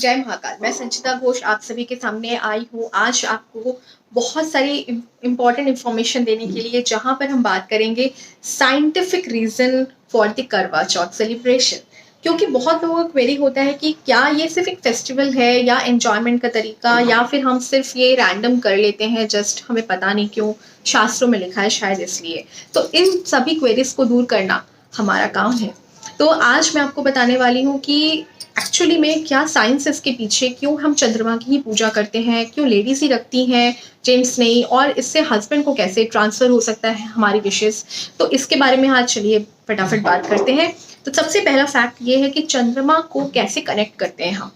जय महाकाल। मैं संचिता घोष आप सभी के सामने आई हूँ आज आपको बहुत सारी इम्पॉर्टेंट इंफॉर्मेशन देने के लिए, जहाँ पर हम बात करेंगे साइंटिफिक रीजन फॉर द करवा चौथ सेलिब्रेशन। क्योंकि बहुत लोगों का क्वेरी होता है कि क्या ये सिर्फ एक फेस्टिवल है या एंजॉयमेंट का तरीका, या फिर हम सिर्फ ये रैंडम कर लेते हैं, जस्ट हमें पता नहीं क्यों शास्त्रों में लिखा है शायद इसलिए। तो इन सभी क्वेरीज को दूर करना हमारा काम है। तो आज मैं आपको बताने वाली हूँ कि एक्चुअली में क्या साइंस इसके पीछे, क्यों हम चंद्रमा की ही पूजा करते हैं, क्यों लेडीज ही रखती हैं जेंट्स नहीं, और इससे हस्बैंड को कैसे ट्रांसफर हो सकता है हमारी विशेष। तो इसके बारे में आज चलिए फटाफट बात करते हैं। तो सबसे पहला फैक्ट ये है कि चंद्रमा को कैसे कनेक्ट करते हैं हम।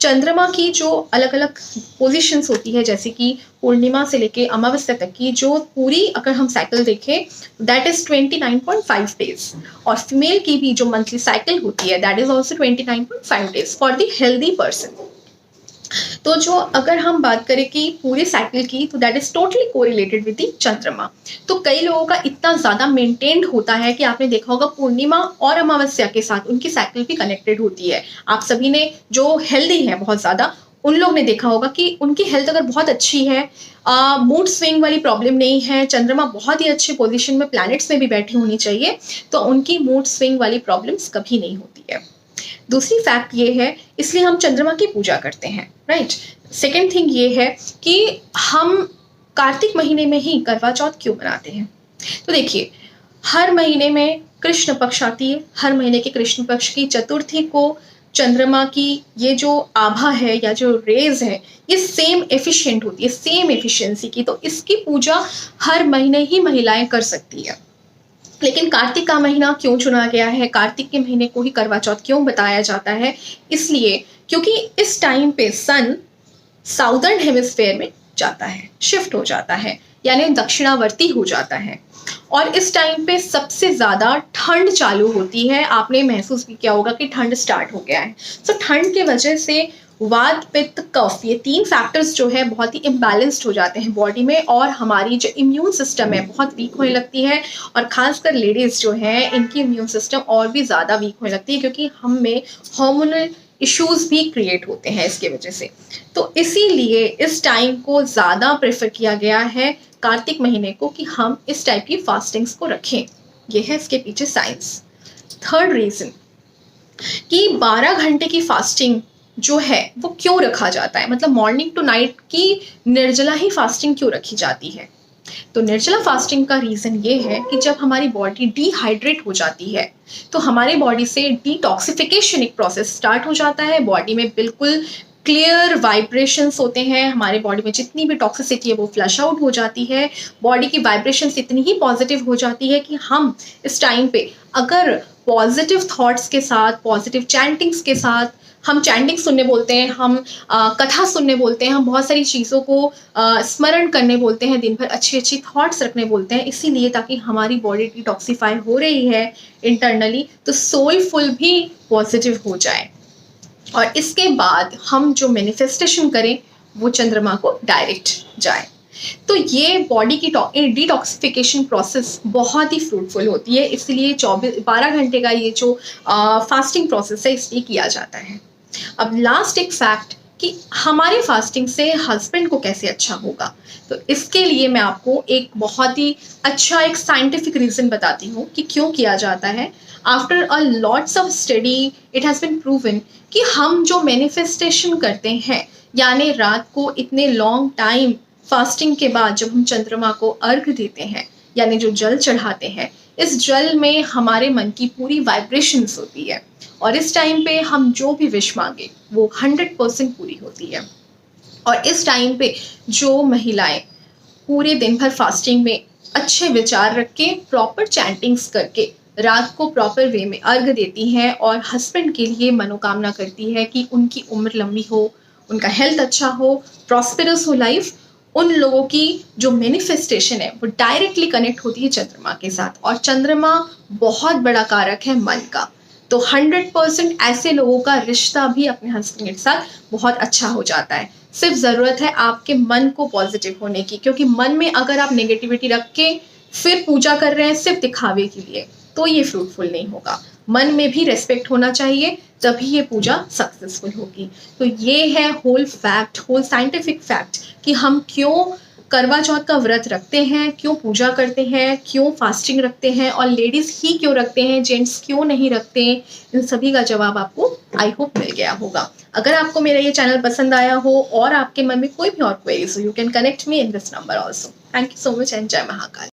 चंद्रमा की जो अलग अलग पोजीशंस होती है, जैसे कि पूर्णिमा से लेके अमावस्या तक की जो पूरी अगर हम साइकिल देखें दैट इज 29.5 डेज, और फीमेल की भी जो मंथली साइकिल होती है that is also 29.5 days for the healthy person. तो जो अगर हम बात करें कि पूरे साइकिल की, तो that is totally correlated with the चंद्रमा। तो कई लोगों का इतना ज्यादा मेंटेन्ड होता है कि आपने देखा होगा पूर्णिमा और अमावस्या के साथ उनकी साइकिल भी कनेक्टेड होती है। आप सभी ने जो हेल्दी है बहुत ज्यादा, उन लोग ने देखा होगा कि उनकी हेल्थ अगर बहुत अच्छी है, मूड स्विंग वाली प्रॉब्लम नहीं है, चंद्रमा बहुत ही अच्छे पोजीशन में प्लैनेट्स में भी बैठी होनी चाहिए, तो उनकी मूड स्विंग वाली प्रॉब्लम्स कभी नहीं होती है। दूसरी फैक्ट ये है, इसलिए हम चंद्रमा की पूजा करते हैं, राइट। सेकेंड थिंग ये है कि हम कार्तिक महीने में ही करवा चौथ क्यों मनाते हैं। तो देखिए, हर महीने में कृष्ण पक्ष आती है, हर महीने के कृष्ण पक्ष की चतुर्थी को चंद्रमा की ये जो आभा है या जो रेज है ये सेम एफिशिएंट होती है, सेम एफिशिएंसी की, तो इसकी पूजा हर महीने ही महिलाएं कर सकती है। लेकिन कार्तिक का महीना क्यों चुना गया है, कार्तिक के महीने को ही करवा चौथ क्यों बताया जाता है, इसलिए क्योंकि इस टाइम पे सन साउदर्न हेमिस्फेयर में जाता है, शिफ्ट हो जाता है, यानी दक्षिणावर्ती हो जाता है, और इस टाइम पे सबसे ज्यादा ठंड चालू होती है। आपने महसूस भी किया होगा कि ठंड स्टार्ट हो गया है। तो ठंड के वजह से वात पित्त कफ ये तीन फैक्टर्स जो है बहुत ही इम्बैलेंस्ड हो जाते हैं बॉडी में, और हमारी जो इम्यून सिस्टम है बहुत वीक होने लगती है, और खासकर लेडीज जो है इनकी इम्यून सिस्टम और भी ज्यादा वीक होने लगती है, क्योंकि हम में हार्मोनल इश्यूज भी क्रिएट होते हैं इसके वजह से। तो इसीलिए इस टाइम को ज्यादा प्रेफर किया गया है कार्तिक महीने को कि हम इस टाइप की फास्टिंग्स को रखें। ये है इसके पीछे साइंस। थर्ड रीजन कि 12 घंटे की फास्टिंग जो है वो क्यों रखा जाता है, मतलब मॉर्निंग टू नाइट की निर्जला ही फास्टिंग क्यों रखी जाती है। तो निर्जला फास्टिंग का रीजन ये है कि जब हमारी बॉडी डिहाइड्रेट हो जाती है तो हमारी बॉडी से डिटॉक्सिफिकेशन एक प्रोसेस स्टार्ट हो जाता है। बॉडी में बिल्कुल क्लियर वाइब्रेशंस होते हैं, हमारे बॉडी में जितनी भी टॉक्सिसिटी है वो फ्लश आउट हो जाती है। बॉडी की वाइब्रेशंस इतनी ही पॉजिटिव हो जाती है कि हम इस टाइम पे अगर पॉजिटिव थॉट्स के साथ, पॉजिटिव चैंटिंग्स के साथ, हम चैंटिंग सुनने बोलते हैं, हम कथा सुनने बोलते हैं, हम बहुत सारी चीज़ों को स्मरण करने बोलते हैं, दिन भर अच्छी अच्छी थॉट्स रखने बोलते हैं, इसीलिए ताकि हमारी बॉडी डिटॉक्सिफाई हो रही है इंटरनली, तो सोलफुल भी पॉजिटिव हो जाए, और इसके बाद हम जो मैनिफेस्टेशन करें वो चंद्रमा को डायरेक्ट जाए। तो ये बॉडी की डिटॉक्सिफिकेशन प्रोसेस बहुत ही फ्रूटफुल होती है, इसलिए 12 घंटे का ये जो फास्टिंग प्रोसेस है इसलिए किया जाता है। अब लास्ट एक फैक्ट कि हमारे फास्टिंग से हस्बैंड को कैसे अच्छा होगा, तो इसके लिए मैं आपको एक बहुत ही अच्छा एक साइंटिफिक रीजन बताती हूँ कि क्यों किया जाता है। After a lots of study it has been proven कि हम जो मैनिफेस्टेशन करते हैं, यानी रात को इतने लॉन्ग टाइम फास्टिंग के बाद जब हम चंद्रमा को अर्घ देते हैं, यानी जो जल चढ़ाते हैं, इस जल में हमारे मन की पूरी वाइब्रेशंस होती है, और इस टाइम पे हम जो भी विश मांगे वो 100% पूरी होती है। और इस टाइम पे जो महिलाएं पूरे दिन भर फास्टिंग में अच्छे विचार रख के, प्रॉपर चैंटिंग्स करके रात को प्रॉपर वे में अर्घ देती हैं और हस्बैंड के लिए मनोकामना करती है कि उनकी उम्र लंबी हो, उनका हेल्थ अच्छा हो, प्रॉस्पेरस हो लाइफ, उन लोगों की जो मैनिफेस्टेशन है वो डायरेक्टली कनेक्ट होती है चंद्रमा के साथ, और चंद्रमा बहुत बड़ा कारक है मन का। तो 100% ऐसे लोगों का रिश्ता भी अपने हस्बैंड के साथ बहुत अच्छा हो जाता है। सिर्फ ज़रूरत है आपके मन को पॉजिटिव होने की, क्योंकि मन में अगर आप नेगेटिविटी रख के फिर पूजा कर रहे हैं सिर्फ दिखावे के लिए, तो ये फ्रूटफुल नहीं होगा। मन में भी रेस्पेक्ट होना चाहिए, तभी ये पूजा सक्सेसफुल होगी। तो ये है whole fact, whole scientific fact कि हम क्यों करवा चौथ का व्रत रखते हैं, क्यों पूजा करते हैं, क्यों फास्टिंग रखते हैं, और लेडीज़ ही क्यों रखते हैं, जेंट्स क्यों नहीं रखते। इन सभी का जवाब आपको आई होप मिल गया होगा। अगर आपको मेरा ये चैनल पसंद आया हो और आपके मन में कोई भी और क्वेरीज हो, you can connect me in this number also. Thank you so much and जय महाकाल।